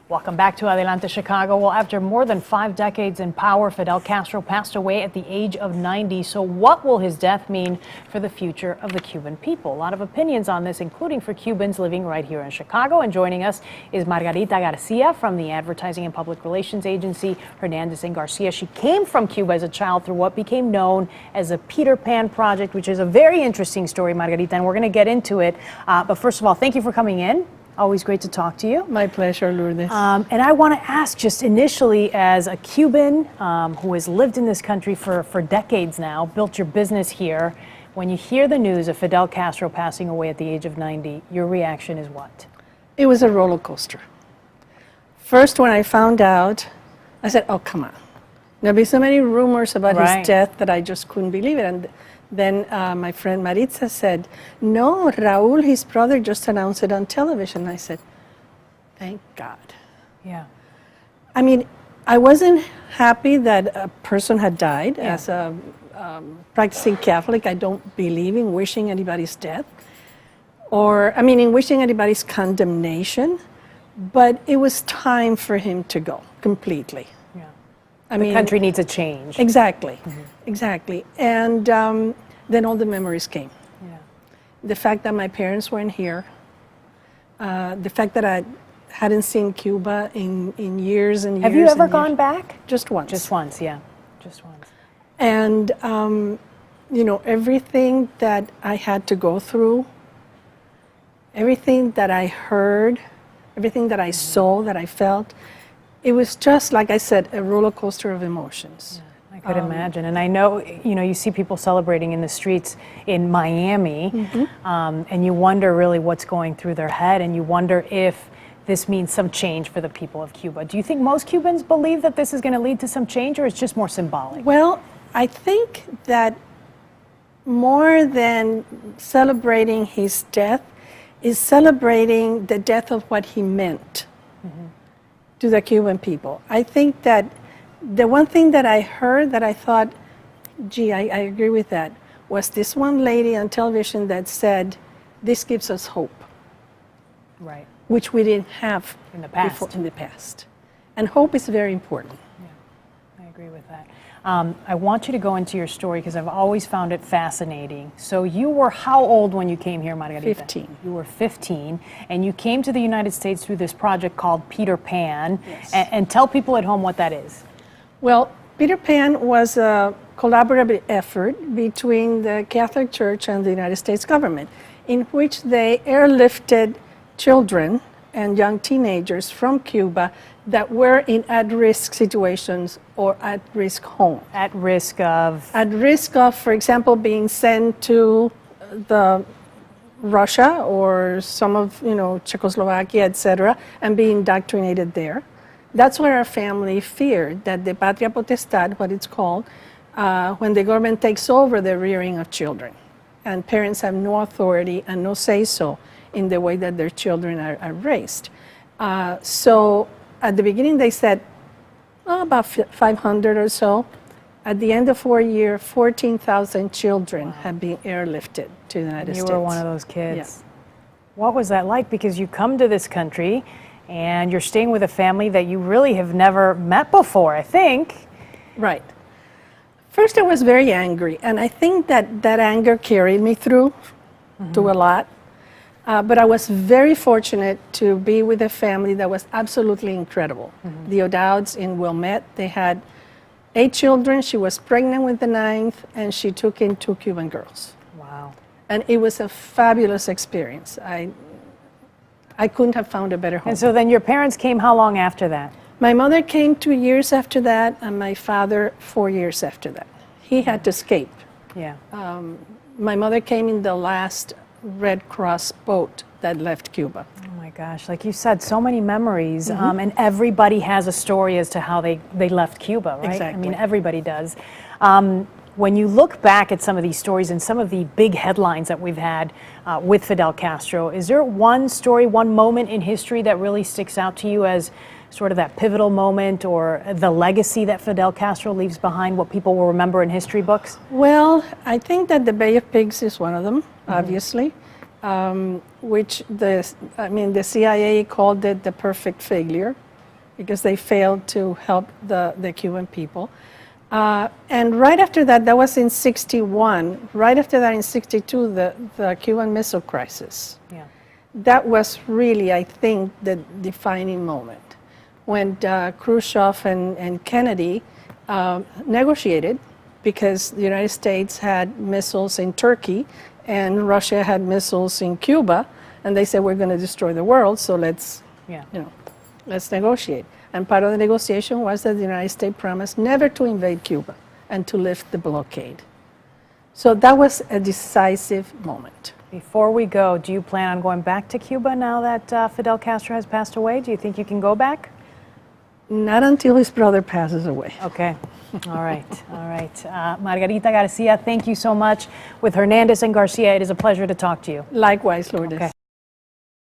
Welcome back to Adelante, Chicago. Well, after more than 5 decades in power, Fidel Castro passed away at the age of 90. So what will his death mean for the future of the Cuban people? A lot of opinions on this, including for Cubans living right here in Chicago. And joining us is Margarita Garcia from the Advertising and Public Relations Agency, Hernandez and Garcia. She came from Cuba as a child through what became known as the Peter Pan Project, which is a very interesting story, Margarita, and we're going to get into it. But first of all, thank you for coming in. Always great to talk to you. My pleasure, Lourdes. And I want to ask, just initially, as a Cuban who has lived in this country for decades now, built your business here, when you hear the news of Fidel Castro passing away at the age of 90, your reaction is what? It was a roller coaster. First, when I found out, I said, oh, come on. There'll be so many rumors about his death that I just couldn't believe it. And then my friend Maritza said, no, Raúl, his brother, just announced it on television. I said, thank God. Yeah. I mean, I wasn't happy that a person had died. As a practicing Catholic, I don't believe in wishing anybody's death, or, I mean, in wishing anybody's condemnation, but it was time for him to go completely. The country needs a change. Exactly, exactly. And then all the memories came. Yeah. The fact that my parents weren't here, the fact that I hadn't seen Cuba in years and years. Have you ever gone back? Just once. Just once, yeah, just once. And, you know, everything that I had to go through, everything that I heard, everything that I saw, that I felt, it was just, like I said, a roller coaster of emotions. Yeah, I could imagine. And I know, you know, you see people celebrating in the streets in Miami, and you wonder really what's going through their head, and you wonder if this means some change for the people of Cuba. Do you think most Cubans believe that this is going to lead to some change, or it's just more symbolic? Well, I think that more than celebrating his death is celebrating the death of what he meant to the Cuban people. I think that the one thing that I heard that I thought, gee, I agree with that, was this one lady on television that said, this gives us hope. Right. Which we didn't have in the past. Before, in the past. And hope is very important. Yeah, I agree with that. I want you to go into your story because I've always found it fascinating. So you were how old when you came here, Margarita? 15. You were 15, and you came to the United States through this project called Peter Pan. Yes. And tell people at home what that is. Well, Peter Pan was a collaborative effort between the Catholic Church and the United States government, in which they airlifted children and young teenagers from Cuba that were in at-risk situations or at-risk homes. At risk of? At risk of, for example, being sent to Russia or some of, you know, Czechoslovakia, etc., and being indoctrinated there. That's what our family feared, that the patria potestad, what it's called, when the government takes over the rearing of children, and parents have no authority and no say-so in the way that their children are raised. So at the beginning they said, oh, about 500 or so. At the end of 4 years, 14,000 children have been airlifted to the United States. You were one of those kids. Yeah. What was that like? Because you come to this country and you're staying with a family that you really have never met before, I think. Right. First I was very angry, and I think that that anger carried me through to a lot. But I was very fortunate to be with a family that was absolutely incredible. The O'Dowds in Wilmette, they had 8 children. She was pregnant with the 9th, and she took in 2 Cuban girls. Wow. And it was a fabulous experience. I couldn't have found a better home. And so then your parents came how long after that? My mother came 2 years after that, and my father 4 years after that. He had to escape. Yeah. My mother came in the last Red Cross boat that left Cuba. Oh my gosh, like you said, so many memories, and everybody has a story as to how they left Cuba, right? Exactly. I mean, everybody does. When you look back at some of these stories and some of the big headlines that we've had with Fidel Castro, is there one story, one moment in history that really sticks out to you as sort of that pivotal moment or the legacy that Fidel Castro leaves behind, what people will remember in history books? Well, I think that the Bay of Pigs is one of them, obviously, which the CIA called it the perfect failure. because they failed to help the Cuban people. And right after that, that was in 61, right after that in 62, the Cuban Missile Crisis. Yeah. That was really, I think, the defining moment when Khrushchev and Kennedy negotiated, because the United States had missiles in Turkey and Russia had missiles in Cuba, and they said, we're going to destroy the world, so let's negotiate. And part of the negotiation was that the United States promised never to invade Cuba and to lift the blockade. So that was a decisive moment. Before we go, do you plan on going back to Cuba now that Fidel Castro has passed away? Do you think you can go back? Not until his brother passes away. Okay. All right. All right. Margarita Garcia, thank you so much. With Hernandez and Garcia, it is a pleasure to talk to you. Likewise, Lourdes. Okay.